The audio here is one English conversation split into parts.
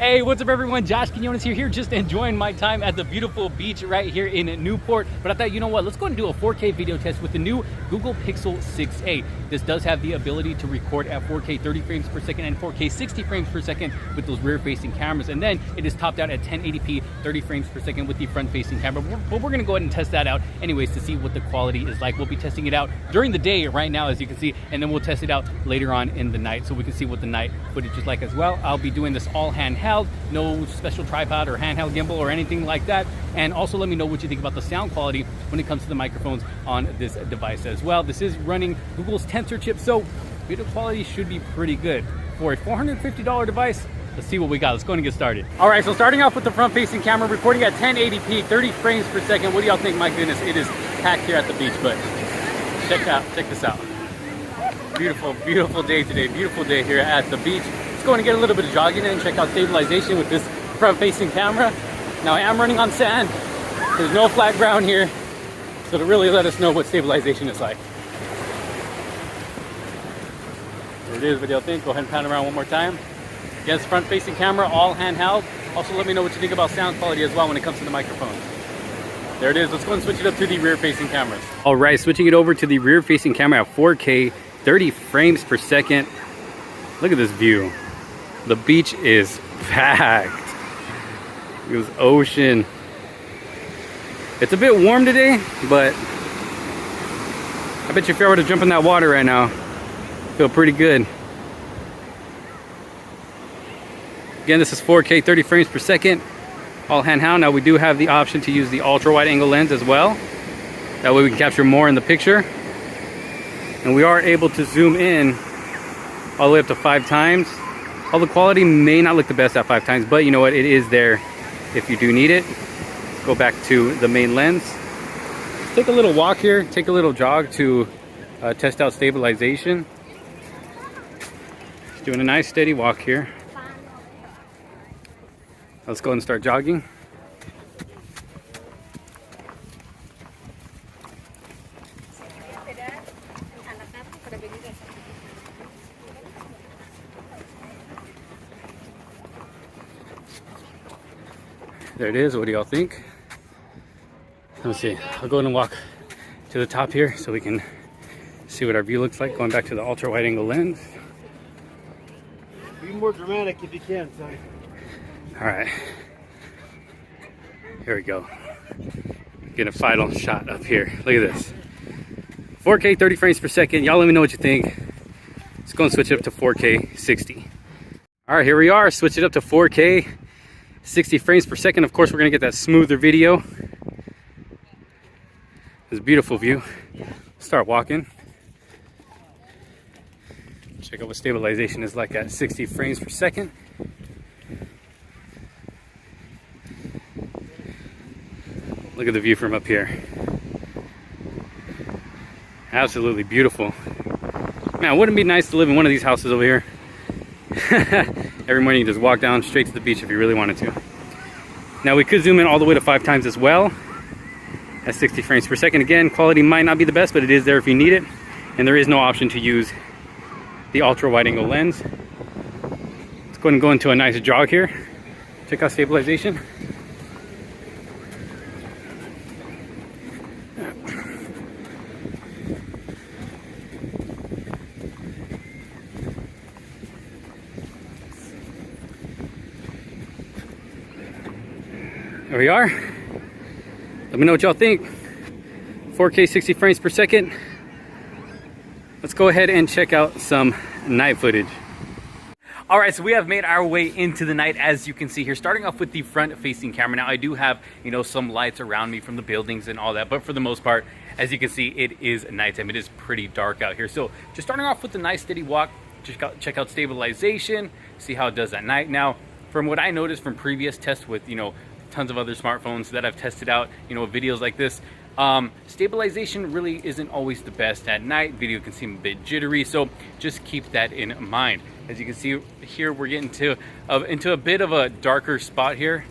Hey, what's up everyone? Josh Quinones here, just enjoying my time at the beautiful beach right here in Newport. But I thought, you know what, let's go and do a 4K video test with the new Google Pixel 6a. This does have the ability to record at 4K 30 frames per second and 4K 60 frames per second with those rear-facing cameras. And then it is topped out at 1080p 30 frames per second with the front-facing camera. But we're gonna go ahead and test that out anyways to see what the quality is like. We'll be testing it out during the day right now, as you can see, and then we'll test it out later on in the night so we can see what the night footage is like as well. I'll be doing this all handheld. No special tripod or handheld gimbal or anything like that. And also let me know what you think about the sound quality when it comes to the microphones on this device as well. This is running Google's Tensor chip, so video quality should be pretty good. For a $450 device, let's see what we got. Let's go and get started. All right, so starting off with the front-facing camera, recording at 1080p, 30 frames per second. What do y'all think? My goodness, it is packed here at the beach, but check this out. Beautiful, beautiful day today. Beautiful day here at the beach. Let's go and get a little bit of jogging in and check out stabilization with this front-facing camera. Now I am running on sand. There's no flat ground here, so to really let us know what stabilization is like. There it is. What do y'all think? Go ahead and pan around one more time. Again, front-facing camera, all handheld. Also, let me know what you think about sound quality as well when it comes to the microphone. There it is. Let's go and switch it up to the rear-facing cameras. All right, switching it over to the rear-facing camera at 4K, 30 frames per second. Look at this view. The beach is packed. It was ocean. It's a bit warm today, but I bet you if I were to jump in that water right now, feel pretty good. Again, this is 4K 30 frames per second, all handheld. Now we do have the option to use the ultra wide angle lens as well. That way we can capture more in the picture. And we are able to zoom in all the way up to 5 times. All the quality may not look the best at 5 times, but you know what, it is there if you do need it. Let's go back to the main lens. Take a little walk here, take a little jog to test out stabilization. Just doing a nice steady walk here. Let's go and start jogging. There it is. What do y'all think? Let me see. I'll go and walk to the top here so we can see what our view looks like. Going back to the ultra wide angle lens. Be more dramatic if you can, sorry. All right. Here we go. Get a final shot up here. Look at this. 4K 30 frames per second. Y'all let me know what you think. Let's go and switch it up to 4K 60. All right, here we are. Switch it up to 4K 60 frames per second. Of course, we're gonna get that smoother video. This beautiful view. Start walking. Check out what stabilization is like at 60 frames per second. Look at the view from up here. Absolutely beautiful. Man, wouldn't it be nice to live in one of these houses over here? Every morning you just walk down straight to the beach if you really wanted to. Now we could zoom in all the way to 5 times as well at 60 frames per second. Again, quality might not be the best, but it is there if you need it. And there is no option to use the ultra wide angle lens. Let's go ahead and go into a nice jog here. Check out stabilization. There we are. Let me know what y'all think. 4K 60 frames per second. Let's go ahead and check out some night footage. All right, so we have made our way into the night, as you can see here, starting off with the front-facing camera. Now I do have, you know, some lights around me from the buildings and all that, but for the most part, as you can see, it is nighttime. It is pretty dark out here. So just starting off with a nice steady walk, check out stabilization, see how it does at night. Now, from what I noticed from previous tests with, you know, tons of other smartphones that I've tested out, you know, videos like this, stabilization really isn't always the best at night. Video can seem a bit jittery, so just keep that in mind. As you can see here, we're getting into a bit of a darker spot here.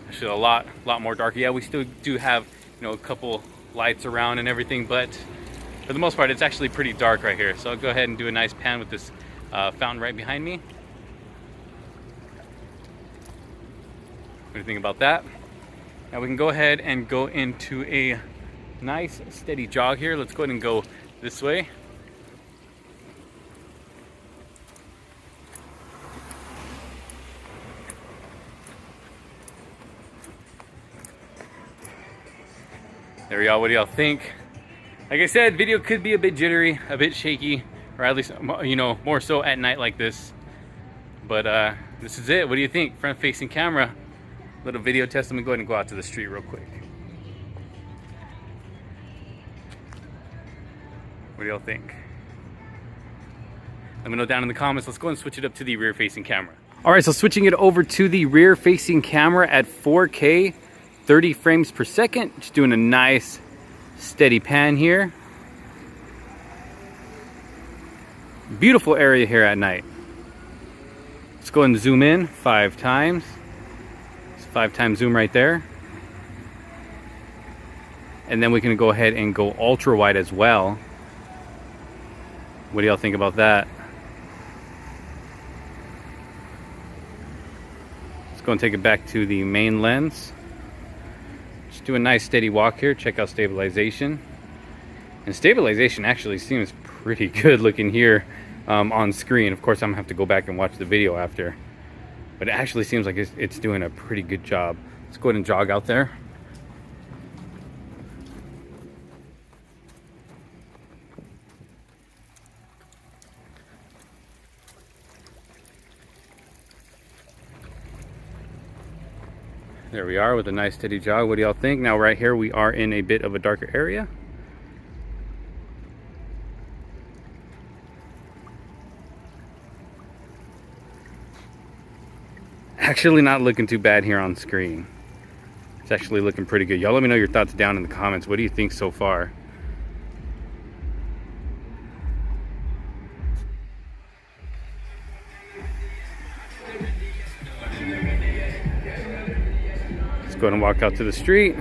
Actually, a lot more darker. Yeah, we still do have, you know, a couple lights around and everything, but for the most part, it's actually pretty dark right here. So I'll go ahead and do a nice pan with this fountain right behind me. do you think about that? Now we can go ahead and go into a nice steady jog here. Let's go ahead and go this way. There we go. What do y'all think? Like I said, video could be a bit jittery, a bit shaky, or at least, you know, more so at night like this. But this is it. What do you think? Front facing camera, little video test. Let me go ahead and go out to the street real quick. What do y'all think? Let me know down in the comments. Let's go and switch it up to the rear facing camera. All right, so switching it over to the rear facing camera at 4K, 30 frames per second. Just doing a nice steady pan here. Beautiful area here at night. Let's go and zoom in 5 times. It's 5 times zoom right there. And then we can go ahead and go ultra wide as well. What do y'all think about that? Let's go and take it back to the main lens. Just do a nice steady walk here. Check out stabilization. And stabilization actually seems pretty good looking here on screen. Of course, I'm gonna have to go back and watch the video after. But it actually seems like it's doing a pretty good job. Let's go ahead and jog out there. There we are with a nice steady jog. What do y'all think? Now right here we are in a bit of a darker area. Actually not looking too bad here on screen. It's actually looking pretty good. Y'all let me know your thoughts down in the comments. What do you think so far? Let's go ahead and walk out to the street.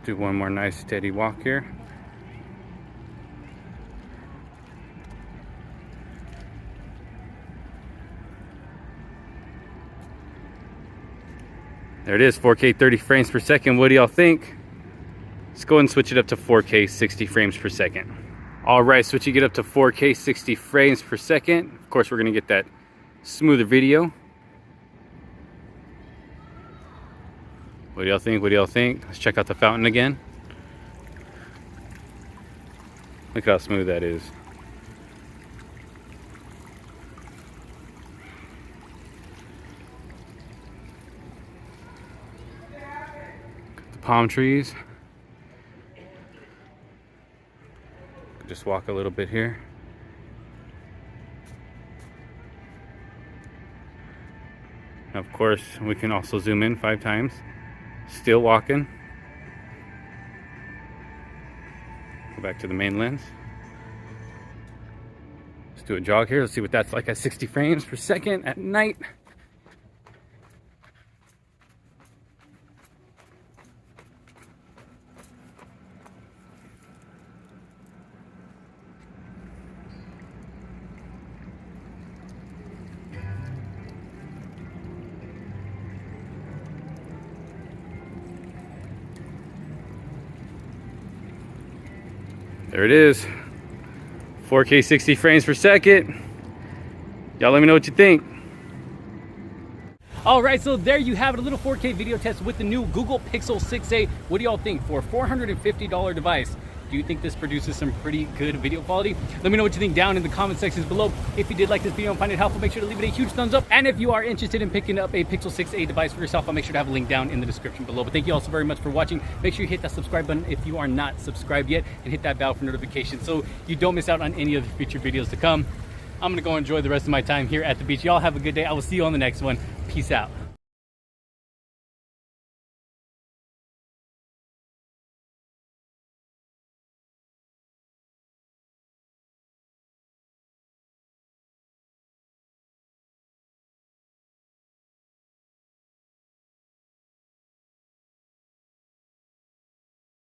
Do one more nice steady walk here. There it is, 4K 30 frames per second. What do y'all think? Let's go and switch it up to 4K 60 frames per second. All right, switching it up to 4K 60 frames per second. Of course, we're gonna get that smoother video. What do y'all think? What do y'all think? Let's check out the fountain again. Look how smooth that is. The palm trees. Just walk a little bit here. And of course, we can also zoom in 5 times. Still walking. Go back to the main lens. Let's do a jog here. Let's see what that's like at 60 frames per second at night. There it is, 4K 60 frames per second. Y'all let me know what you think. All right, so there you have it, a little 4K video test with the new Google Pixel 6a. What do y'all think? For a $450 device, do you think this produces some pretty good video quality? Let me know what you think down in the comment sections below. If you did like this video and find it helpful, make sure to leave it a huge thumbs up. And if you are interested in picking up a Pixel 6a device for yourself, I'll make sure to have a link down in the description below. But thank you all so very much for watching. Make sure you hit that subscribe button if you are not subscribed yet, and hit that bell for notifications so you don't miss out on any of the future videos to come. I'm gonna go enjoy the rest of my time here at the beach. Y'all have a good day. I will see you on the next one. Peace out.